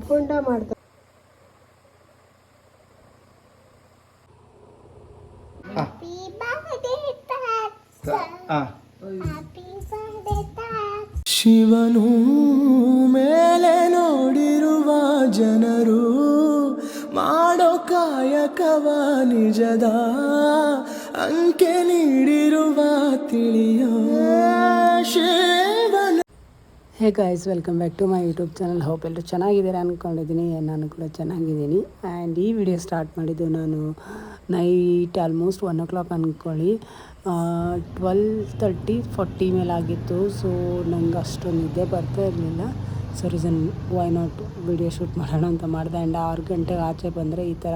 ಬೋಂಡ ಮಾಡ್ತಾರೆ. ಶಿವನು ಮೇಲೆ ನೋಡಿರುವ ಜನರು ಮಾಡೋ ಕಾಯಕವ ನಿಜದ ಅಂಕೆ ನೀಡಿರುವ ತಿಳಿಯೋ ಶಿವನ. Hey guys, welcome back to my YouTube channel. Hope ಎಲ್ಲರೂ ಚೆನ್ನಾಗಿದ್ದೀರಾ ಅಂದ್ಕೊಂಡಿದ್ದೀನಿ. ನಾನು ಕೂಡ ಚೆನ್ನಾಗಿದ್ದೀನಿ. ಆ್ಯಂಡ್ ಈ ವಿಡಿಯೋ ಸ್ಟಾರ್ಟ್ ಮಾಡಿದ್ದು ನಾನು ನೈಟ್ ಆಲ್ಮೋಸ್ಟ್ 1 o'clock ಅಂದ್ಕೊಳ್ಳಿ. 12:30 ಮೇಲೆ ಆಗಿತ್ತು. ಸೊ ನಂಗೆ ಅಷ್ಟು ನಿದ್ದೆ ಬರ್ತಾ ಇರಲಿಲ್ಲ. So reason why not video shoot ಮಾಡೋಣ ಅಂತ ಮಾಡಿದೆ. ಆ್ಯಂಡ್ 6 ಗಂಟೆಗೆ ಆಚೆ ಬಂದರೆ ಈ ಥರ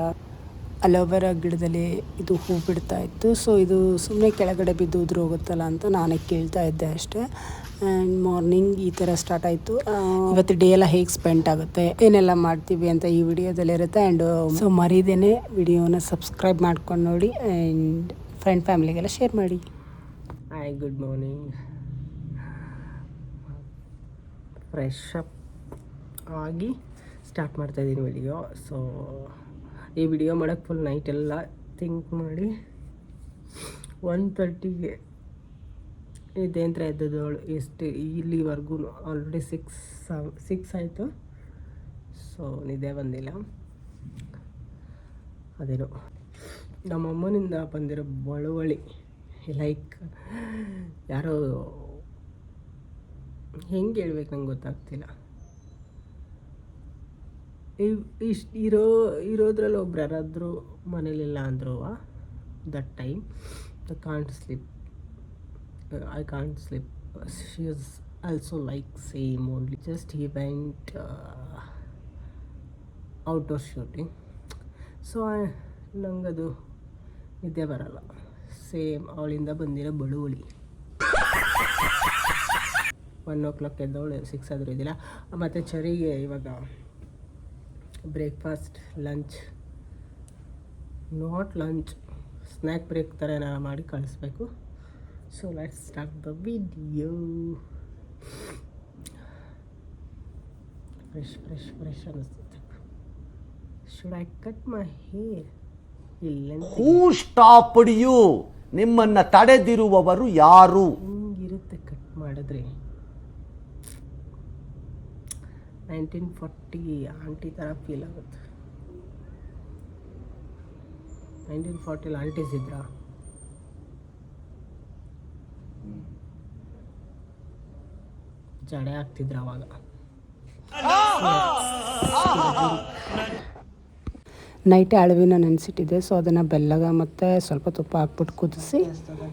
ಅಲೋವೆರಾ ಗಿಡದಲ್ಲಿ ಇದು ಹೂ ಬಿಡ್ತಾ ಇತ್ತು. ಸೊ ಇದು ಸುಮ್ಮನೆ ಕೆಳಗಡೆ ಬಿದ್ದು ಉದುರು ಹೋಗುತ್ತಲ್ಲ ಅಂತ ನಾನೇ ಕೇಳ್ತಾ ಇದ್ದೆ ಅಷ್ಟೇ. ಆ್ಯಂಡ್ ಮಾರ್ನಿಂಗ್ ಈ ಥರ ಸ್ಟಾರ್ಟ್ ಆಯಿತು. ಇವತ್ತು ಡೇ ಎಲ್ಲ ಹೇಗೆ ಸ್ಪೆಂಡ್ ಆಗುತ್ತೆ, ಏನೆಲ್ಲ ಮಾಡ್ತೀವಿ ಅಂತ ಈ ವಿಡಿಯೋದಲ್ಲಿರುತ್ತೆ. ಆ್ಯಂಡ್ ಸೊ ಮರೀದೇನೆ ವಿಡಿಯೋನ ಸಬ್ಸ್ಕ್ರೈಬ್ ಮಾಡ್ಕೊಂಡು ನೋಡಿ ಆ್ಯಂಡ್ ಫ್ರೆಂಡ್ ಫ್ಯಾಮಿಲಿಗೆಲ್ಲ ಶೇರ್ ಮಾಡಿ. Hi, good morning. Fresh up ಆಗಿ ಸ್ಟಾರ್ಟ್ ಮಾಡ್ತಾಯಿದ್ದೀನಿ ವಿಡಿಯೋ. ಸೊ ಈ ವಿಡಿಯೋ ಮಾಡೋಕ್ಕೆ ಫುಲ್ ನೈಟೆಲ್ಲ ಥಿಂಕ್ ಮಾಡಿ 1:30ಗೆ ಇದೆ ಅಂತ ಎದ್ದದವಳು. ಎಷ್ಟು ಇಲ್ಲಿವರೆಗೂ ಆಲ್ರೆಡಿ 6 ಆಯಿತು. ಸೊ ನಿದ್ದೆ ಬಂದಿಲ್ಲ. ಅದೇನು ನಮ್ಮಮ್ಮನಿಂದ ಬಂದಿರೋ ಬಳುವಳಿ, ಲೈಕ್ ಯಾರೋ ಹೆಂಗೆ ಹೇಳ್ಬೇಕು ನಂಗೆ ಗೊತ್ತಾಗ್ತಿಲ್ಲ. ಇರೋದ್ರಲ್ಲಿ ಒಬ್ರು ಯಾರಾದರೂ ಮನೇಲಿಲ್ಲ ಅಂದರು that time I can't sleep. She is also like same only. Just he went outdoor shooting. So ನಂಗದು ನಿದ್ದೆ ಬರಲ್ಲ. ಸೇಮ್ ಅವಳಿಂದ ಬಂದಿರೋ ಬಳುವಳಿ. 1 o'clock ಎದ್ದವಳು 6 ಆದರೂ ಇದ್ದಿಲ್ಲ. ಮತ್ತು ಚರಿಗೆ ಇವಾಗ breakfast, lunch, not lunch, snack break ಥರ ಏನಾರು ಮಾಡಿ ಕಳಿಸ್ಬೇಕು. So let's start the video. Fresh ಅನ್ನಿಸ್ತದೆ. Should I cut my hair? Who stopped you? ನಿಮ್ಮನ್ನ ತಡೆದಿರುವವರು ಯಾರು? ಹಿಂಗಿರುತ್ತೆ ಕಟ್ ಮಾಡಿದ್ರೆ. 1940 ಆಂಟಿ ಥರ ಫೀಲ್ ಆಗುತ್ತೆ. 1940 ಆಂಟೀಸ್ ಇದ್ರಾ? ಜಡೆ ಆಗ್ತಿದ್ರು ಅವಾಗ. ನೈಟ್ ಅಳವಿನ ನೆನೆಸಿಟ್ಟಿದ್ದೆ. ಸೊ ಅದನ್ನು ಬೆಲ್ಲಗ ಮತ್ತು ಸ್ವಲ್ಪ ತುಪ್ಪ ಹಾಕ್ಬಿಟ್ಟು ಕುದಿಸಿ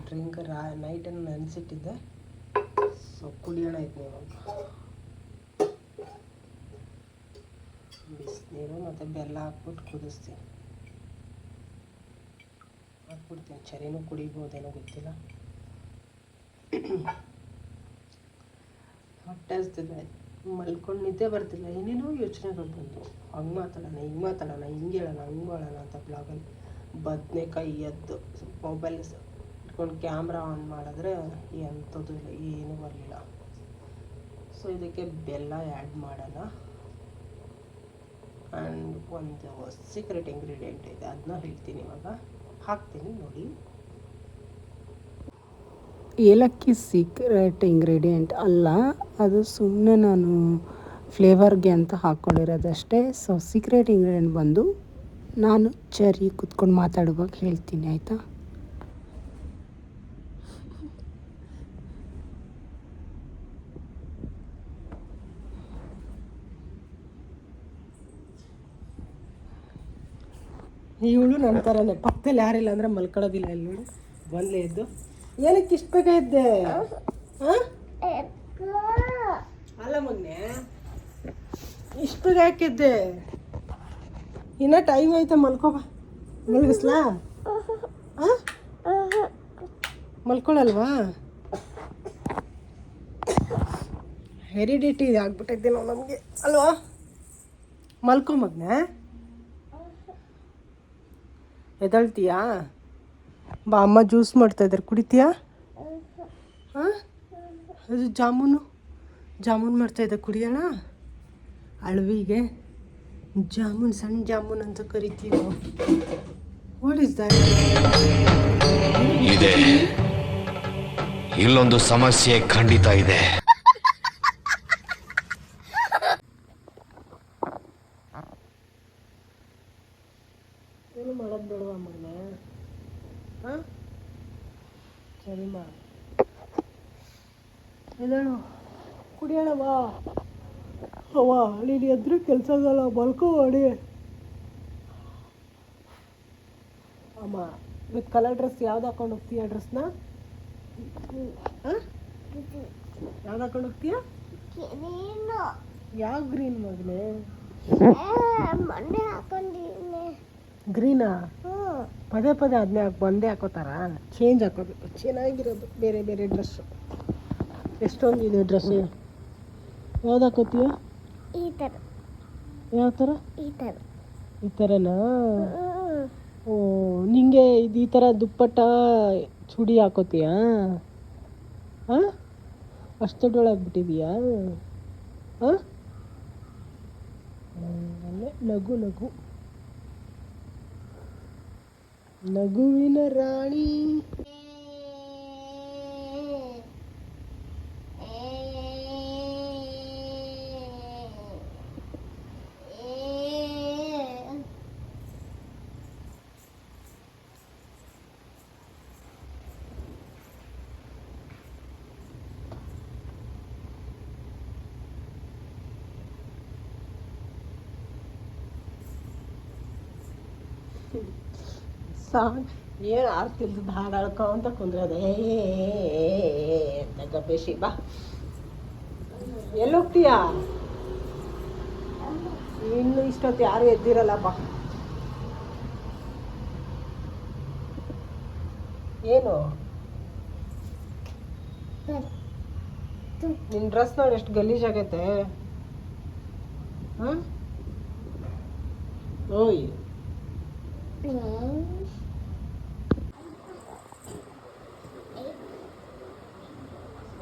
ಡ್ರಿಂಕ್ ನೈಟನ್ನು ನೆನೆಸಿಟ್ಟಿದ್ದೆ. ಸೊ ಕುಡಿಯೋಣ ಇತ್ತು ಇವಾಗ. ಬಿಸಿನೀರು ಮತ್ತು ಬೆಲ್ಲ ಹಾಕ್ಬಿಟ್ಟು ಕುದಿಸ್ತೀನಿ. ಹಾಕ್ಬಿಡ್ತೀನಿ. ಚರಿನೂ ಕುಡಿಬೋದೇನೋ ಗೊತ್ತಿಲ್ಲ. ಹೊಟ್ಟೆ ಹಸ್ತಿದೆ, ಮಲ್ಕೊಂಡು ನಿದ್ದೆ ಬರ್ತಿಲ್ಲ. ಏನೇನೋ ಯೋಚನೆಗಳು ಬಂದು ಹಂಗೆ ಮಾತಾಡೋಣ, ಹಿಂಗೆ ಮಾತಾಡೋಣ, ಹಿಂಗೆ ಹೇಳೋಣ, ಹಂಗೆ ಹೇಳೋಣ ಅಂತ ಬ್ಲಾಗಲ್ಲಿ ಬದನೆಕಾಯಿ ಎದ್ದು ಮೊಬೈಲ್ ಇಟ್ಕೊಂಡು ಕ್ಯಾಮ್ರಾ ಆನ್ ಮಾಡಿದ್ರೆ ಎಂಥದ್ದು ಇಲ್ಲ, ಏನೂ ಬರಲಿಲ್ಲ. ಸೊ ಇದಕ್ಕೆ ಬೆಲ್ಲ ಆ್ಯಡ್ ಮಾಡೋಣ. ಆ್ಯಂಡ್ ಒಂದು ಸೀಕ್ರೆಟ್ ಇಂಗ್ರೀಡಿಯೆಂಟ್ ಇದೆ, ಅದನ್ನ ಹೇಳ್ತೀನಿ ಇವಾಗ. ಹಾಕ್ತೀನಿ ನೋಡಿ. ಏಲಕ್ಕಿ ಸೀಕ್ರೆಟ್ ಇಂಗ್ರೀಡಿಯೆಂಟ್ ಅಲ್ಲ, ಅದು ಸುಮ್ಮನೆ ನಾನು ಫ್ಲೇವರ್ಗೆ ಅಂತ ಹಾಕ್ಕೊಂಡಿರೋದಷ್ಟೇ. ಸೊ ಸೀಕ್ರೆಟ್ ಇಂಗ್ರೀಡಿಯೆಂಟ್ ಬಂದು ನಾನು ಚರಿ ಕುತ್ಕೊಂಡು ಮಾತಾಡುವಾಗ ಹೇಳ್ತೀನಿ, ಆಯಿತಾ? ಇವಳು ನನ್ನ ಥರನೇ, ಪಕ್ಕದಲ್ಲಿ ಯಾರಿಲ್ಲ ಅಂದರೆ ಮಲ್ಕೊಳ್ಳೋದಿಲ್ಲ. ಇಲ್ಲಿ ನೋಡಿ ಬಂದಲೇ ಎದ್ದು. ಏನಕ್ಕೆ ಇಷ್ಟು ಬೇಗ ಇದ್ದೆ? ಅಲ್ಲ ಮೊನ್ನೆ ಇಷ್ಟು ಬೇಗ ಯಾಕಿದ್ದೆ? ಇನ್ನೂ ಟೈಮ್ ಆಯ್ತಾ, ಮಲ್ಕೋಬ. ಮಲಗಿಸ್ಲಾ? ಮಲ್ಕೊಳ್ಳಲ್ವಾ? ಹೆರಿಡಿಟಿ ಆಗ್ಬಿಟ್ಟೈತೆ ನಾವು ನಮಗೆ ಅಲ್ವಾ? ಮಲ್ಕೊಂಬಗ್ನೆ ಎದಳ್ತೀಯಾ? ಬಾ, ಅಮ್ಮ ಜ್ಯೂಸ್ ಮಾಡ್ತಾಯಿದ್ದಾರೆ, ಕುಡಿತೀಯಾ? ಹಾಂ, ಅದು ಜಾಮೂನ್ ಮಾಡ್ತಾಯಿದ್ದೆ, ಕುಡಿಯೋಣ. ಅಳವಿಗೆ ಜಾಮೂನ್, ಸಣ್ಣ ಜಾಮೂನ್ ಅಂತ ಕರಿತೀವಿ. What is that? ಇದೆ, ಇಲ್ಲೊಂದು ಸಮಸ್ಯೆ ಖಂಡಿತ ಇದೆ. ಏನು ಮಾಡೋದು ಬೇಡವಾ ಮಗನೇ? ಹಾಂ, ಸರಿ ಮಾ, ಇದಳು ಕುಡಿಯೋಣ ಬಾ. ಅವ್ವ ನೀನು ಎದ್ರು ಕೆಲಸ ಆಗಲ್ಲ, ಮಲ್ಕೋ ಮಾಡಿ. ಅಮ್ಮ, ವಿತ್ ಕಲರ್ ಡ್ರೆಸ್ ಯಾವ್ದು ಹಾಕೊಂಡು ಹೋಗ್ತೀಯ? ಡ್ರೆಸ್ನ ಯಾವ್ದು ಹಾಕೊಂಡು ಹೋಗ್ತೀಯ? ಯಾವ ಗ್ರೀನ್ ಮಗನೇ? ಗ್ರೀನಾ? ಪದೇ ಪದೇ ಅದನ್ನೇ ಬಂದೇ ಹಾಕೋತಾರ? ಚೇಂಜ್ ಹಾಕೋದು ಚೆನ್ನಾಗಿರೋದು, ಬೇರೆ ಬೇರೆ ಡ್ರೆಸ್ಸು. ಎಷ್ಟೊಂದಿದೆ ಡ್ರೆಸ್. ಯಾವ್ದು ಹಾಕೋತೀಯ? ಈ ಥರ. ಯಾವ ಥರ? ಈ ಥರನಾ? ಓ, ನಿಂಗೆ ಇದು ಈ ಥರ ದುಪ್ಪಟ್ಟ ಚೂಡಿ ಹಾಕೋತೀಯಾ? ಹಾಂ, ಅಷ್ಟು ದೊಡ್ಡೊಳಾಗ್ಬಿಟ್ಟಿದೀಯಾ? ಹಾಂ, ಅಲ್ಲೇ ನಗು ನಗುವಿನ ರಾಣಿ. ಏನು ಆಡ್ತಿಲ್ದ ಹಾಡು ಆಡ್ಕೊಂತ ಕುಂದ್ರದ ಗಬೇಶಿ. ಬಾ, ಎಲ್ಲಿ ಹೋಗ್ತೀಯಾ? ಇನ್ನು ಇಷ್ಟೊತ್ತು ಯಾರು ಎದ್ದಿರಲ್ಲ. ಬಾ. ಏನು ನಿನ್ನ ಡ್ರೆಸ್ ನೋಡಿ ಎಷ್ಟು ಗಲೀಜಾಗೈತೆ. ಹಾಂ, ಓಯ್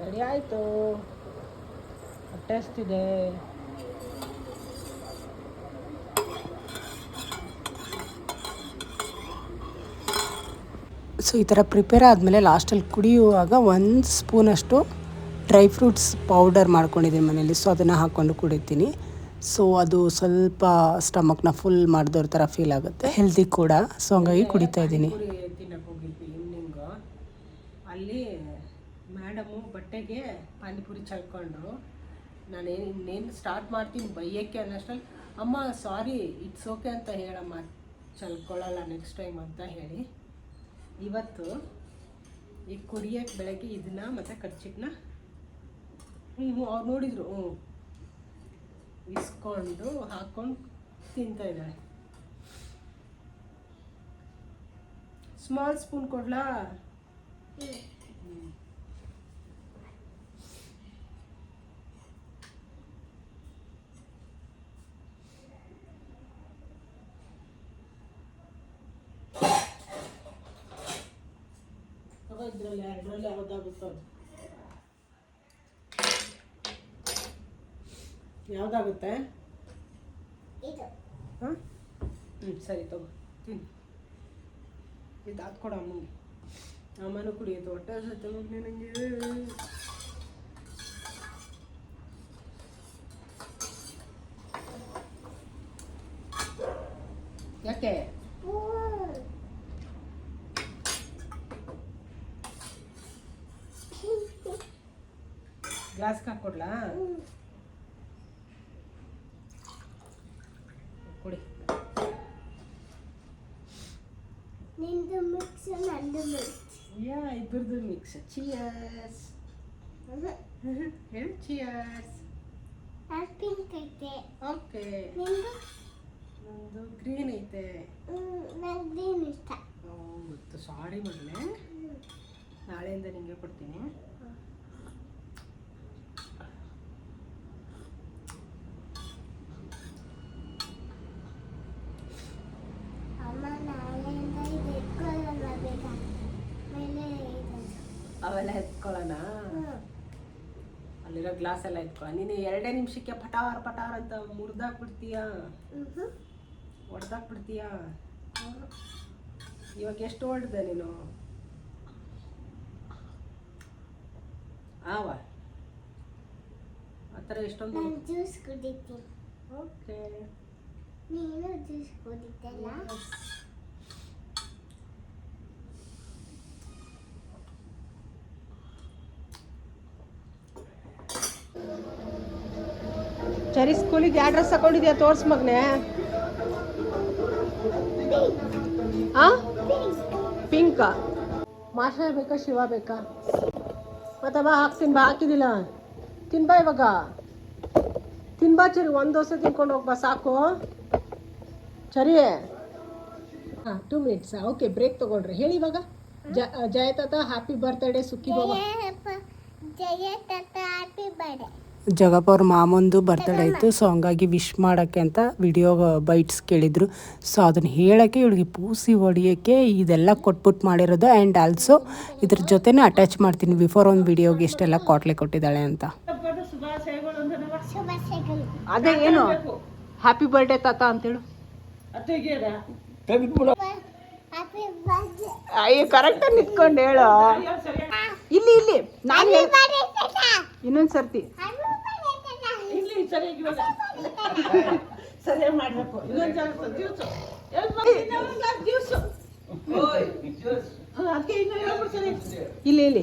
ರೆಡಿ ಆಯಿತು. ಹೊಟ್ಟೆ ಹಸ್ತಿದೆ. ಸೊ ಈ ಥರ ಪ್ರಿಪೇರ್ ಆದಮೇಲೆ ಲಾಸ್ಟಲ್ಲಿ ಕುಡಿಯುವಾಗ 1 ಸ್ಪೂನಷ್ಟು ಡ್ರೈ ಫ್ರೂಟ್ಸ್ ಪೌಡರ್ ಮಾಡ್ಕೊಂಡಿದ್ದೀನಿ ಮನೇಲಿ. ಸೊ ಅದನ್ನು ಹಾಕ್ಕೊಂಡು ಕುಡಿತೀನಿ. ಸೊ ಅದು ಸ್ವಲ್ಪ ಸ್ಟಮಕ್ನ ಫುಲ್ ಮಾಡಿದವ್ರ ಥರ ಫೀಲ್ ಆಗುತ್ತೆ, ಹೆಲ್ದಿ ಕೂಡ. ಸೊ ಹಂಗಾಗಿ ಕುಡಿತಾ ಇದ್ದೀನಿ. ತಿನ್ನಕ್ಕೆ ಹೋಗಿದ್ವಿ ಈವ್ನಿಂಗು. ಅಲ್ಲಿ ಮೇಡಮು ಬಟ್ಟೆಗೆ ಪಾನಿಪುರಿ ಚಲ್ಕೊಂಡ್ರು. ನಾನೇನು ಇನ್ನೇನು ಸ್ಟಾರ್ಟ್ ಮಾಡ್ತೀನಿ ಬೈಯೋಕ್ಕೆ ಅನ್ನೋಷ್ಟರಲ್ಲಿ, ಅಮ್ಮ ಸಾರಿ ಇಟ್ಸ್ ಓಕೆ ಅಂತ ಹೇಳಮ್ಮ, ಚಲ್ಕೊಳ್ಳಲ್ಲ ನೆಕ್ಸ್ಟ್ ಟೈಮ್ ಅಂತ ಹೇಳಿ ಇವತ್ತು ಈಗ ಕುಡಿಯೋಕ್ಕೆ ಬೆಳಗ್ಗೆ ಇದನ್ನ ಮತ್ತು ಕರ್ಚಿಕ್ನ ಅವ್ರು ನೋಡಿದ್ರು ಇಸ್ಕೊಂಡು ಹಾಕ್ಕೊಂಡು ತಿಂತಾ ಇದ್ದಾಳೆ. ಸ್ಮಾಲ್ ಸ್ಪೂನ್ ಕೊಡ್ಲಾ? ಇದ್ರಲ್ಲಿ ಎರಡರಲ್ಲಿ ಯಾವ್ದಾಗುತ್ತೋ ಅದು. ಯಾವ್ದಾಗುತ್ತೆ? ಹಾಂ, ಸರಿ ತಗೋ ತಿನ್ನು. ಇದು ಹಾಕ್ಕೊಡ ಅಮ್ಮಂಗೆ. ಅಮ್ಮನೂ ಕುಡಿಯೋದು ಹೊಟ್ಟೆ ಹಸುತ್ತೆ ಮಗನೇ ನನಗೆ. ಯಾಕೆ? ಗ್ಲಾಸ್ಗೆ ಹಾಕ್ಕೊಡ್ಲಾ? ಕೊಡಿ. ನಿಂದು ಮಿಕ್ಸ್, ನಂದು ಮಿಕ್ಸ್. ಯಾ, ಇಬ್ಬರದು ಮಿಕ್ಸ್. ಚಿಯರ್ಸ್ ಹೇಳು. ಚಿಯರ್ಸ್. ಪಿಂಕ್ ಐತೆ. ಓಕೆ. ನಿಂದು? ನಂದು ಗ್ರೀನ್ ಐತೆ. ನಂಗೆ ಗ್ರೀನ್ ಇಷ್ಟ. ಗೊತ್ತು. ಸಾರಿ ಮಗಳೇ, ನಾಳೆಯಿಂದ ನಿಂಗೆ ಕೊಡ್ತೀನಿ. ಅವೆಲ್ಲ ಎತ್ಕೊಳ್ಳೋಣ. ಅಲ್ಲಿರೋ ಗ್ಲಾಸ್ ಎಲ್ಲ ಇಟ್ಕೊ. ನೀನು 2 ನಿಮಿಷಕ್ಕೆ ಪಟಾರ್ ಪಟಾರ್ ಅಂತ ಮುರಿದಾಕ್ಬಿಡ್ತೀಯಾ, ಹೊಡೆದಾಕ್ಬಿಡ್ತೀಯಾ. ಇವಾಗ ಎಷ್ಟು ಹೊಡೆದೆ ನೀನು? ಆವ ಆ ಥರ ಎಷ್ಟೊಂದು. ನಾನು ಜ್ಯೂಸ್ ಕುಡಿತೀನಿ. ಓಕೆ, ನೀನು ಜ್ಯೂಸ್ ಕುಡಿತಲ್ಲ? ಸರಿ, ಸ್ಕೂಲಿಗೆ ಯಾವ ಡ್ರೆಸ್ ಹಾಕೊಂಡಿದ್ಯಾ? ತೋರ್ಸ್ ಮಗನೇ. ಪಿಂಕ. ಮಾಷಾ ಬೇಕಾ ಶಿವ ಬೇಕಾ? ಮತ್ತವ ಹಾಕ್ತೀನಿ ಬಾ. ಹಾಕಿದಿಲ್ಲ, ತಿನ್ಬಾ ಇವಾಗ. ತಿನ್ಬಾ ಚರಿ, 1 ದೋಸೆ ತಿನ್ಕೊಂಡು ಹೋಗ್ಬಾ ಸಾಕು. ಸರಿ, ಹಾಂ 2 ಮಿನಿಟ್ಸ್. ಓಕೆ, ಬ್ರೇಕ್ ತೊಗೊಳ್ರಿ. ಹೇಳಿ ಇವಾಗ. ಜಯ ತಾತ ಹ್ಯಾಪಿ ಬರ್ತ್ಡೇ ಸುಖಿ ಬಾಬಾ. ಜಯ ತಾತ ಹ್ಯಾಪಿ ಬರ್ಡೇ. ಜಗಪ್ಪ ಅವ್ರ ಮಾಮಂದು ಬರ್ತಡೇ ಇತ್ತು, ಸೊ ಹಂಗಾಗಿ ವಿಶ್ ಮಾಡೋಕ್ಕೆ ಅಂತ ವಿಡಿಯೋ ಬೈಟ್ಸ್ ಕೇಳಿದರು. ಸೊ ಅದನ್ನು ಹೇಳೋಕ್ಕೆ ಇವಳಿಗೆ ಪೂಸಿ ಹೊಡಿಯೋಕ್ಕೆ ಇದೆಲ್ಲ ಕೊಟ್ಬಿಟ್ಟು ಮಾಡಿರೋದು. ಆ್ಯಂಡ್ ಆಲ್ಸೋ ಇದ್ರ ಜೊತೆನೇ ಅಟ್ಯಾಚ್ ಮಾಡ್ತೀನಿ ಬಿಫೋರ್ ಒಂದು ವಿಡಿಯೋಗೆ ಎಷ್ಟೆಲ್ಲ ಕಾಟ್ಲೆ ಕೊಟ್ಟಿದ್ದಾಳೆ ಅಂತ. ಶುಭಾಶಯಗಳು. ಅದೇ ಏನು ಹ್ಯಾಪಿ ಬರ್ಡೇ ತಾತ ಅಂತೇಳು. Happy birthday. ಅಯ್ಯೋ, ಕರೆಕ್ಟಾಗಿ ನಿಂತ್ಕೊಂಡು ಹೇಳು. ಇಲ್ಲಿ ಇಲ್ಲಿ ನಾನು ಇನ್ನೊಂದು ಸರ್ತಿ ಸರಿಯಾಗಿ ಮಾಡಬೇಕು. ಇಲ್ಲಿ ಇಲ್ಲಿ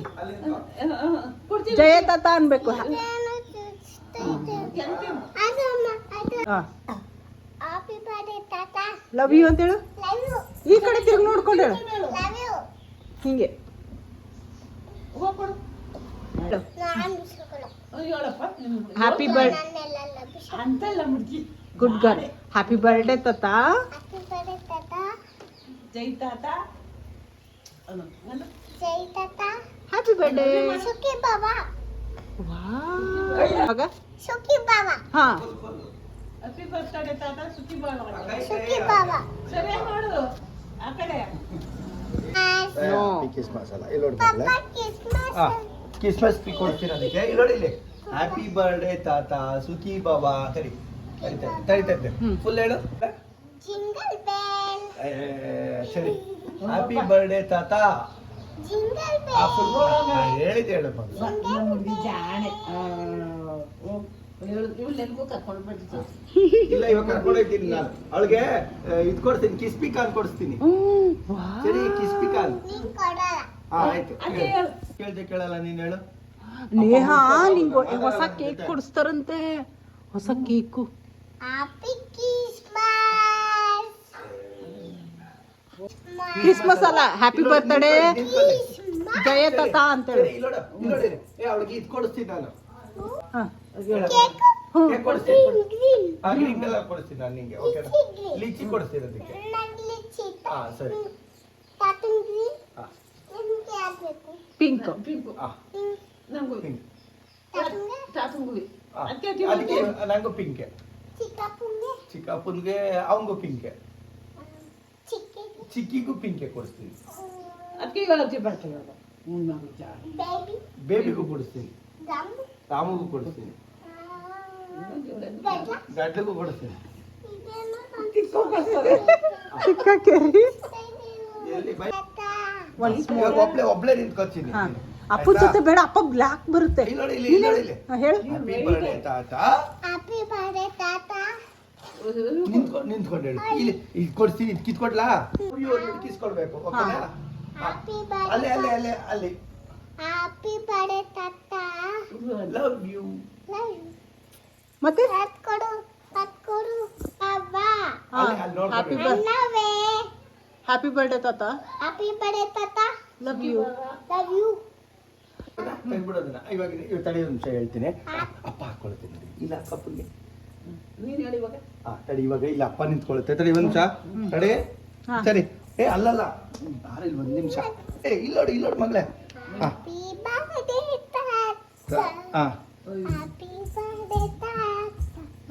ಜಯ ತಾತ ಅನ್ಬೇಕು. ಹ್ಯಾಪಿ ಬರ್ಡೇ ತಾತ. ಲವ್ ಯು ಅಂತೇಳು. ಈ ಕಡೆ ತಿರುಗಿ ನೋಡ್ಕೊಂಡು ಹೇಳು. Love you. ಹಿಂಗೆ happy birthday. Good girl. Happy birthday ತಾತ. ಹ್ಯಾಪಿ ಬರ್ಡೇ ತಾತ. ಜೈ ತಾತ. ಜೈ ತಾತ. Happy birthday. ಸುಖಿ ಬಾಬಾ. ಇವಾಗ ಸುಖಿ ಬಾಬಾ. ಹಾ, ಹ್ಯಾಪಿ ಬರ್ತ್ಡೇ ತಾತ ಸುಖಿ ಬಾಬಾ. ಸುಖಿ ಬಾಬಾ. ಸರಿಯಾಗಿ ನೋಡು ಆ ಕಡೆ. ನೋ ಕಿಸ್ಮಸ್ ಅಲ್ಲ, ಇಲ್ಲಿ ನೋಡಿ ಪಾಪಾ ಕ್ರಿಸ್ಮಸ್. ಕಿಸ್ಮಸ್ ಕೊಡ್ತೀನಿ ಅದಕ್ಕೆ. ಇಲ್ಲಿ ನೋಡಿ, ಇಲ್ಲಿ ಹ್ಯಾಪಿ ಬರ್ಡೇ ತಾತ ಸುಖಿ ಬಾಬಾ. ಸರಿ, ತರಿತೈತೆ ಫುಲ್ ಹೇಳು. Jingle bell. ಸರಿ, ಹ್ಯಾಪಿ ಬರ್ಡೇ ತಾತ. ಜಿಂಗಲ್ ಆ ಬೆಲ್. ಫುಲ್ ಹೇಳಿದೆ ಹೇಳಪ್ಪ. ಜಾಣೆ. ಇವಳೆಲ್ಗೂ ಕರ್ಕೊಂಡು ಬರ್ತಿದ್ದೆ. ಇಲ್ಲ, ಇವಾಗ ಕರ್ಕೊಂಡೋಗ್ತೀನಿ ನಾನು ಅವಳಿಗೆ. ಇದು ಕೊಡ್ತೀನಿ, ಕಿಸ್ಪಿಕಾನ್ ಕೊಡಿಸ್ತೀನಿ. ಸರಿ, ಕಿಸ್ಪಿಕಾನ್. ನೀನ್ ಕೊಡಲ್ಲ. ಆಯ್ತು, ಕೇಳ್ದೆ ಕೇಳಲ್ಲ ನೀನ್ ಹೇಳು. ನೇಹಾ ನಿಂಗೆ ಹೊಸ ಕೇಕ್ ಕೊಡಿಸ್ತಾರಂತೆ. ಹೊಸ ಕೇಕು. Happy Christmas. ಕ್ರಿಸ್ಮಸ್ ಅಲ್ಲ, ಹ್ಯಾಪಿ ಬರ್ತ್ಡೇ ಜಯ ತಾತ ಅಂತೇಳಿ. ಸರಿ, ಇಲ್ಲಿ ನೋಡು, ಇಲ್ಲಿ ನೋಡಿ. ಅವಳಿಗೆ ಇದು ಕೊಡಿಸ್ತೀನಿ ನಾನು. ಹಾ, ಕೇಕ್. ಕೇಕ್ ಕೊಡಿಸ್ತೀನಿ. ಗ್ರೀನ್. ಗ್ರೀನ್ ಕಲರ್ ಕೊಡಿಸ್ತೀನಿ ನಾನು ನಿಂಗೆ. ಓಕೆನಾ? ಲಿಚಿ ಕೊಡಿಸ್ತೀನಿ ಅದಕ್ಕೆ. ನಂಗೆ ಲಿಚಿ. ಸರಿ. ತಾತನ್ ಗ್ರೀನ್. ಹಾ, ನಿಮ್ಗೆ ಯಾವ್ದು ಪಿಂಕ್. ನಂಗೂ ಪಿಂಕ್. ತಾತಂಗೆ. ತಾತಂಗೂ ಅದಕ್ಕೆ ನಂಗೂ ಪಿಂಕೆ. ಚಿಕ್ಕಪ್ಪಂಗೆ. ಚಿಕ್ಕಪ್ಪನ್ಗೆ ಅವಂಗೂ ಪಿಂಕೆ. ಚಿಕ್ಕಿ. ಚಿಕ್ಕಿಗೂ ಪಿಂಕೆ ಕೊಡಿಸ್ತೀನಿ. ಅದಕ್ಕೆ ಇವತ್ತು ಬರ್ತೀವಿ. ಬೇಬಿ. ಬೇಬಿಗೂ ಕೊಡಿಸ್ತೀನಿ. ಗಮ್. ರಾಮಗೂ ಕೊಡಿಸ್ತೀನಿ. ಗಡ್ಲ. ಗಡ್ಲಿಗೂ ಕೊಡಿಸ್ತೀನಿ. ಇದೇನು ಚಿಕ್ಕ ಕೇರಿ. ಎಲ್ಲಿ ಬೈ? ತಾತ. ಇವಾಗ ಒಬ್ಳೆ ನಿಂತ್ಕೊತೀನಿ. ಹಾ, ಅಪ್ಪನ ಜೊತೆ ಬೇಡ, ಅಪ್ಪ ಬ್ಲಾಕ್ ಬರುತ್ತೆ. ಇಲ್ಲಿ ನೋಡಿ, ಇಲ್ಲಿ ನೋಡಿ, ಇಲ್ಲಿ. ಹಾ, ಹೇಳು. ಹ್ಯಾಪಿ ಬರ್ಡೇ ತಾತ. ಹ್ಯಾಪಿ ಬರ್ಡೇ ತಾತ. ನಿಂತ್ಕೊಂಡು ಹೇಳು. ಇಲ್ಲಿ ಇದು ಕೊಡ್ತೀನಿ, ಇದು ಕಿತ್ಕೊಡ್ಲಾ? ಕಿಸ್ಕೊಡ್ಬೇಕು, ಓಕೆನಾ? ಹ್ಯಾಪಿ ಅಲ್ಲೇ ಬರ್ಡೇ. ಅಲ್ಲೇ ಅಲ್ಲೇ ಅಲ್ಲಿ. ಹ್ಯಾಪಿ ಬರ್ಡೇ ತಾತ. Love you. Love you. ಮತ್ತೆ ಹತ್ ಕೊಡು. ಹತ್ ಕೊಡು. ಅವ್ವ. ಅಲ್ಲಿ ಹ್ಯಾಪಿ ನೋಡ್ಕೊಂಡು ಲವ್ ಹ್ಯಾಪಿ ಬರ್ಡೇ ತಾತ. ಹ್ಯಾಪಿ ಬರ್ಡೇ ತಾತ. Love you. Love you. ತೆಗ್ಬಿಡೋದನ್ನ. ಇವಾಗ ತಡಿ ಒಂದು ನಿಮಿಷ ಹೇಳ್ತೀನಿ. ಅಪ್ಪ ಹಾಕೊಳ್ತೀನಿ ನೋಡಿ. ಇಲ್ಲ ಅಪ್ಪನಿಗೆ. ನೀನು ಹೇಳಿ ಇವಾಗ. ತಡಿ, ಇವಾಗ ಇಲ್ಲ ಅಪ್ಪ ನಿಂತ್ಕೊಳ್ಳುತ್ತೆ. ತಡಿ ಒಂದು ನಿಮಿಷ. ತಡಿ. ಹಾ. ಸರಿ. ಅಲ್ಲಲ್ಲ, ದಾರಿಲಿ ಒಂದು ನಿಮಿಷ. ಇಲ್ಲಿ ನೋಡಿ, ಇಲ್ಲಿ ನೋಡಿ ಮಗಳೇ. ಹ್ಯಾಪಿ ಬರ್ಡೇ ತಾತ. ಹ್ಯಾಪಿ ಬರ್ಡೇ ತಾತ.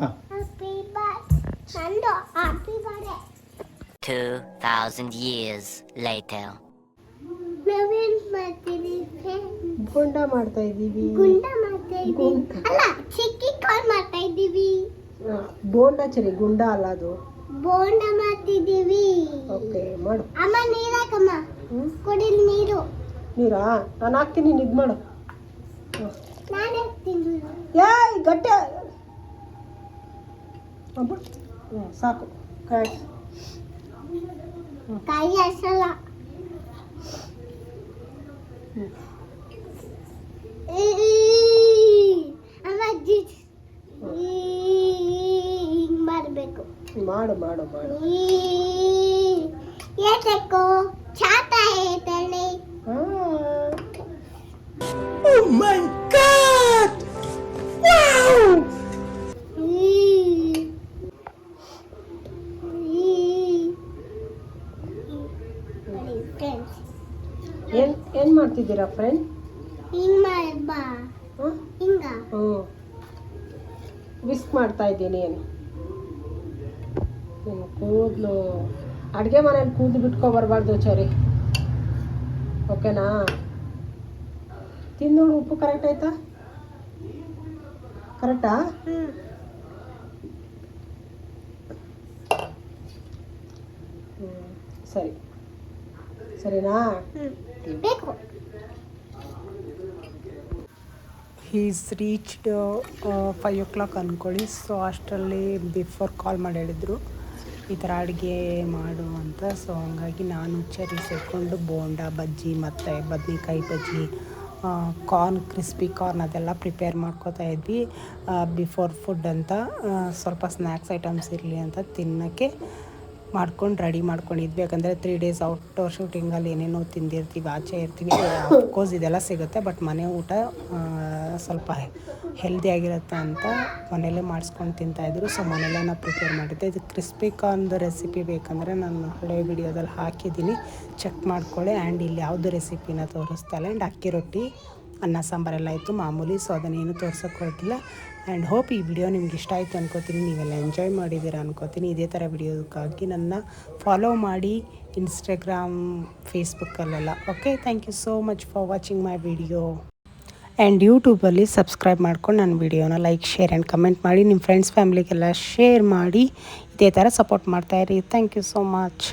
Happy birthday. ನಂದು ಹ್ಯಾಪಿ ಬರ್ಡೇ. 2,000 years later. ನಾವೇನ್ ಮಾಡ್ತೀವಿ? ಗುಂಡ ಮಾಡ್ತಾ ಇದೀವಿ. ಗುಂಡ ಮಾಡ್ತಾ ಇದ್ದೀವಿ. ಅಲ್ಲ ಚಿಕ್ಕಿ ಕಾಲ್ ಮಾಡ್ತಾ ಇದ್ದೀವಿ. ಬೋಂಡ ಚರಿ ಗುಂಡ ಅಲ್ಲ ಅದು. ಬೋಂಡ ಮಾಡ್ತಿದ್ದೀವಿ. ಓಕೆ ಮಾಡು. ಅಮ್ಮ ನೀರಾಕಮ್ಮ. ಕೊಡಿಲ್ ನೀರು. ನೀರಾ ನಾನು ಹಾಕ್ತೀನಿ, ನೀನು ಇದು ಮಾಡು. ನಾನು ಹಾಕ್ತೀನಿ. ಏಯ್ ಗಟ್ಟೆ ಸಾಕು. ಕಾಯಿ ಕಾಯಿ ಅಸಲ್ಲ. ಅಮ್ಮ ಹಿಂಗ್ ಮಾಡಬೇಕು. ಮಾಡು ಮಾಡು ಮಾಡು. ಏತಕ್ಕೋ ಚಾತ ಹೇಳ್ತಾಳೆ. Oh my God! Wow! ಏನ್ ಮಾಡ್ತಿದ್ದೀರಾ ಫ್ರೆಂಡ್? ಹಿಂಗ್ ಮಾಡ್ಬಾ. ಹಿಂಗ ವಿಸ್ಕ್ ಮಾಡ್ತಾ ಇದ್ದೀನಿ. ಏನು ಕೂದಲು ಅಡುಗೆ ಮನೇಲಿ ಕೂದಲು ಬಿಟ್ಕೊ ಬರಬಾರ್ದು ಚರಿ, ಓಕೆನಾ? ತಿಂದು ನೋಡು, ಉಪ್ಪು ಕರೆಕ್ಟ್ ಆಯ್ತಾ? ಕರೆಕ್ಟಾ? ಸರಿ ಸರಿನಾ? ಬೇಕು. ಹೀಸ್ ರೀಚ್ಡ್ 5 o'clock ಅಂದ್ಕೊಳ್ಳಿ. ಸೊ ಅಷ್ಟರಲ್ಲಿ ಬಿಫೋರ್ ಕಾಲ್ ಮಾಡಿ ಹೇಳಿದರು ಈ ಥರ ಅಡುಗೆ ಮಾಡು ಅಂತ. ಸೊ ಹಂಗಾಗಿ ನಾನು ಚರಿ ಸೇರಿಕೊಂಡು ಬೋಂಡ ಬಜ್ಜಿ ಮತ್ತು ಬದನೆಕಾಯಿ ಬಜ್ಜಿ, ಕಾರ್ನ್, ಕ್ರಿಸ್ಪಿ ಕಾರ್ನ್ ಅದೆಲ್ಲ ಪ್ರಿಪೇರ್ ಮಾಡ್ಕೋತಾ ಇದ್ವಿ ಬಿಫೋರ್ ಫುಡ್ ಅಂತ. ಸ್ವಲ್ಪ ಸ್ನ್ಯಾಕ್ಸ್ ಐಟಮ್ಸ್ ಇರಲಿ ಅಂತ ತಿನ್ನೋಕ್ಕೆ ಮಾಡ್ಕೊಂಡು ರೆಡಿ ಮಾಡ್ಕೊಂಡಿದ್ವಿ. ಯಾಕಂದರೆ 3 days ಔಟ್ಡೋರ್ ಶೂಟಿಂಗಲ್ಲಿ ಏನೇನೋ ತಿಂದಿರ್ತೀವಿ, ಆಚೆ ಇರ್ತೀವಿ. ಅಫ್ಕೋರ್ಸ್ ಇದೆಲ್ಲ ಸಿಗುತ್ತೆ, ಬಟ್ ಮನೆ ಊಟ ಸ್ವಲ್ಪ ಹೆಲ್ದಿಯಾಗಿರುತ್ತೆ ಅಂತ ಮನೆಯಲ್ಲೇ ಮಾಡಿಸ್ಕೊಂಡು ತಿಂತಾಯಿದ್ರು. ಸೊ ಮನೆಯಲ್ಲೇ ನಾವು ಪ್ರಿಪೇರ್ ಮಾಡಿದ್ದೆ. ಇದು ಕ್ರಿಸ್ಪಿ ಕಾರ್ನ್ದು ರೆಸಿಪಿ ಬೇಕಂದರೆ ನಾನು ಹಳೆ ವಿಡಿಯೋದಲ್ಲಿ ಹಾಕಿದ್ದೀನಿ, ಚೆಕ್ ಮಾಡ್ಕೊಳ್ಳಿ. ಆ್ಯಂಡ್ ಇಲ್ಲಿ ಯಾವುದು ರೆಸಿಪಿನ ತೋರಿಸ್ತಾ ಇಲ್ಲ. ಆ್ಯಂಡ್ ಅಕ್ಕಿ ರೊಟ್ಟಿ, ಅನ್ನ ಸಾಂಬಾರೆಲ್ಲ ಇತ್ತು ಮಾಮೂಲಿ. ಸೊ ಅದನ್ನೇನು ತೋರ್ಸೋಕ್ಕೆ ಹೊರಟಿಲ್ಲ. ಆ್ಯಂಡ್ ಹೋಪ್ ಈ ವಿಡಿಯೋ ನಿಮ್ಗೆ ಇಷ್ಟ ಆಯಿತು ಅನ್ಕೋತೀನಿ, ನೀವೆಲ್ಲ ಎಂಜಾಯ್ ಮಾಡಿದ್ದೀರಾ ಅನ್ಕೋತೀನಿ. ಇದೇ ಥರ ವಿಡಿಯೋಕ್ಕಾಗಿ ನನ್ನ ಫಾಲೋ ಮಾಡಿ ಇನ್ಸ್ಟಾಗ್ರಾಮ್, ಫೇಸ್ಬುಕ್ಕಲ್ಲೆಲ್ಲ. Okay, thank you so much for watching my video. And ಯೂಟ್ಯೂಬಲ್ಲಿ ಸಬ್ಸ್ಕ್ರೈಬ್ ಮಾಡ್ಕೊಂಡು ನನ್ನ ವಿಡಿಯೋನ ಲೈಕ್, ಶೇರ್ ಆ್ಯಂಡ್ ಕಮೆಂಟ್ ಮಾಡಿ. ನಿಮ್ಮ ಫ್ರೆಂಡ್ಸ್ ಫ್ಯಾಮಿಲಿಗೆಲ್ಲ ಶೇರ್ ಮಾಡಿ. ಇದೇ ಥರ ಸಪೋರ್ಟ್ ಮಾಡ್ತಾಯಿರಿ. Thank you so much.